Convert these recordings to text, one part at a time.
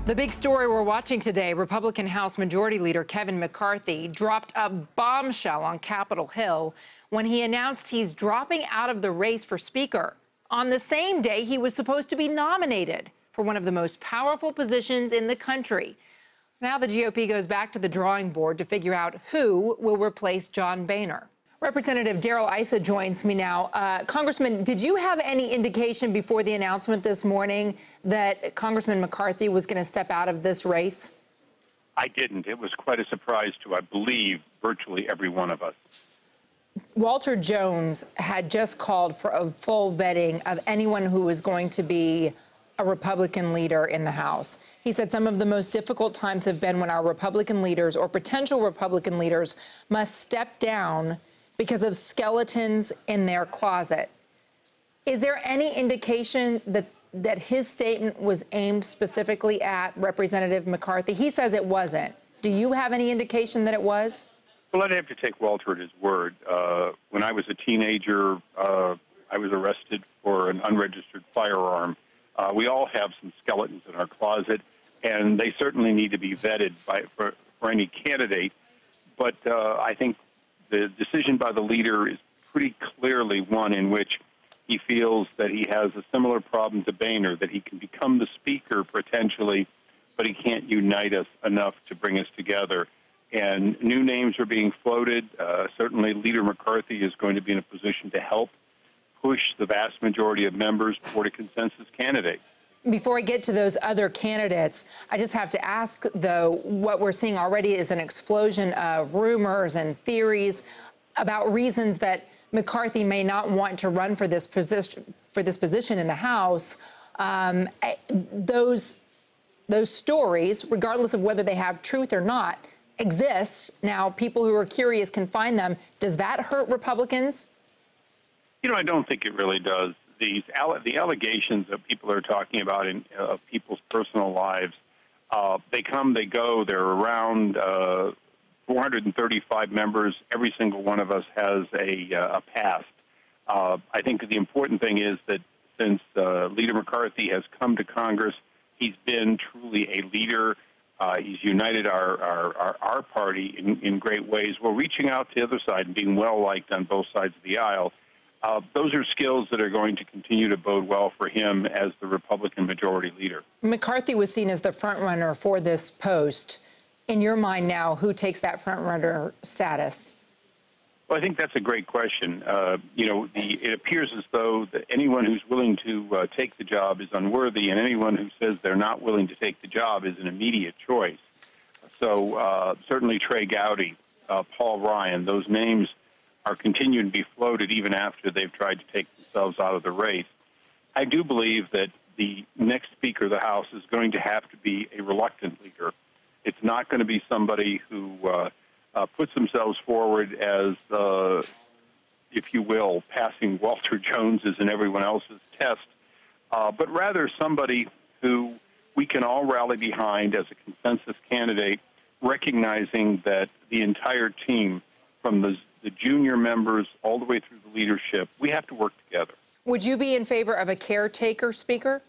The big story we're watching today, Republican House Majority Leader Kevin McCarthy dropped a bombshell on Capitol Hill when he announced he's dropping out of the race for Speaker on the same day he was supposed to be nominated for one of the most powerful positions in the country. Now the GOP goes back to the drawing board to figure out who will replace John Boehner. Representative Darrell Issa joins me now. Congressman, did you have any indication before the announcement this morning that Congressman McCarthy was going to step out of this race? I didn't. It was quite a surprise to, I believe, virtually every one of us. Walter Jones had just called for a full vetting of anyone who was going to be a Republican leader in the House. He said some of the most difficult times have been when our Republican leaders or potential Republican leaders must step down because of skeletons in their closet. Is there any indication that his statement was aimed specifically at Representative McCarthy? He says it wasn't. Do you have any indication that it was? Well, I'd have to take Walter at his word. When I was a teenager, I was arrested for an unregistered firearm. We all have some skeletons in our closet, and they certainly need to be vetted for any candidate. But I think the decision by the leader is pretty clearly one in which he feels that he has a similar problem to Boehner, that he can become the speaker potentially, but he can't unite us enough to bring us together. And new names are being floated. Certainly, Leader McCarthy is going to be in a position to help push the vast majority of members toward a consensus candidate. Before I get to those other candidates, I just have to ask, though, what we're seeing already is an explosion of rumors and theories about reasons that McCarthy may not want to run for this position in the House. Those stories, regardless of whether they have truth or not, exist. Now, people who are curious can find them. Does that hurt Republicans? You know, I don't think it really does. The allegations that people are talking about of people's personal lives, they come, they go. They're around 435 members. Every single one of us has a past. I think the important thing is that since Leader McCarthy has come to Congress, he's been truly a leader. He's united our party in great ways. We're reaching out to the other side and being well-liked on both sides of the aisle. Those are skills that are going to continue to bode well for him as the Republican majority leader. McCarthy was seen as the front-runner for this post. In your mind now, who takes that front-runner status? Well, I think that's a great question. It appears as though that anyone who's willing to take the job is unworthy, and anyone who says they're not willing to take the job is an immediate choice. So certainly Trey Gowdy, Paul Ryan, those names are continuing to be floated even after they've tried to take themselves out of the race. I do believe that the next Speaker of the House is going to have to be a reluctant leader. It's not going to be somebody who puts themselves forward as, if you will, passing Walter Jones's and everyone else's test, but rather somebody who we can all rally behind as a consensus candidate, recognizing that the entire team, from the junior members all the way through the leadership, we have to work together. Would you be in favor of a caretaker speaker?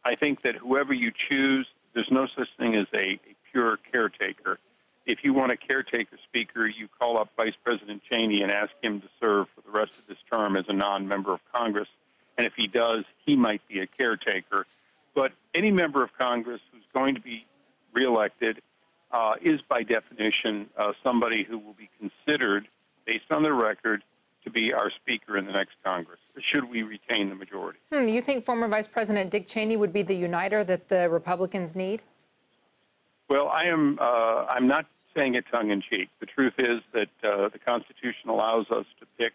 I think that whoever you choose, there's no such thing as a pure caretaker. If you want a caretaker speaker, you call up Vice President Cheney and ask him to serve for the rest of this term as a non-member of Congress. And if he does, he might be a caretaker. But any member of Congress who's going to be reelected is by definition somebody who will be considered, based on their record, to be our speaker in the next Congress, should we retain the majority. You think former Vice President Dick Cheney would be the uniter that the Republicans need? Well, I'm not saying it tongue-in-cheek. The truth is that the Constitution allows us to pick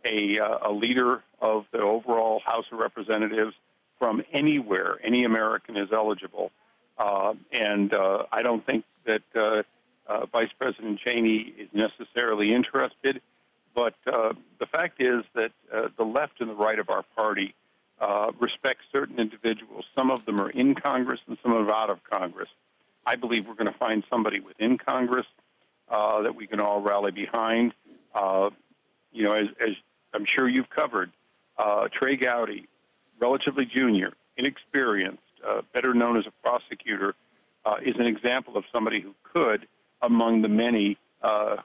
a leader of the overall House of Representatives from anywhere. Any American is eligible. And I don't think that Vice President Cheney is necessarily interested. But the fact is that the left and the right of our party respect certain individuals. Some of them are in Congress and some of them are out of Congress. I believe we're going to find somebody within Congress that we can all rally behind. As I'm sure you've covered, Trey Gowdy, relatively junior, inexperienced, better known as a prosecutor, is an example of somebody who could, among the many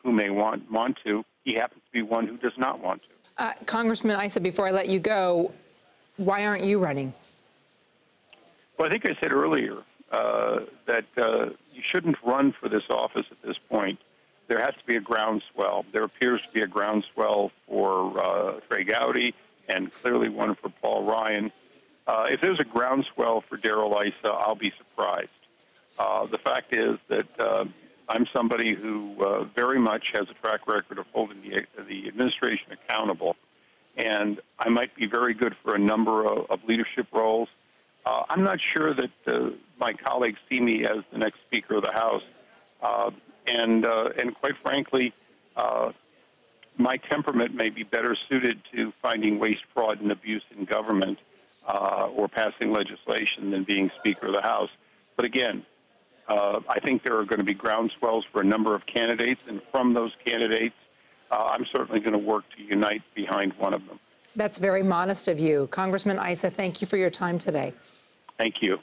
who may want to. He happens to be one who does not want to. Congressman Issa, before I let you go, why aren't you running? Well, I think I said earlier that you shouldn't run for this office at this point. There has to be a groundswell. There appears to be a groundswell for Trey Gowdy and clearly one for Paul Ryan. If there's a groundswell for Darrell Issa, I'll be surprised. The fact is that I'm somebody who very much has a track record of holding the administration accountable, and I might be very good for a number of leadership roles. I'm not sure that my colleagues see me as the next Speaker of the House, and quite frankly, my temperament may be better suited to finding waste, fraud, and abuse in government or passing legislation than being Speaker of the House. But again, I think there are going to be groundswells for a number of candidates, and from those candidates, I'm certainly going to work to unite behind one of them. That's very modest of you. Congressman Issa, thank you for your time today. Thank you.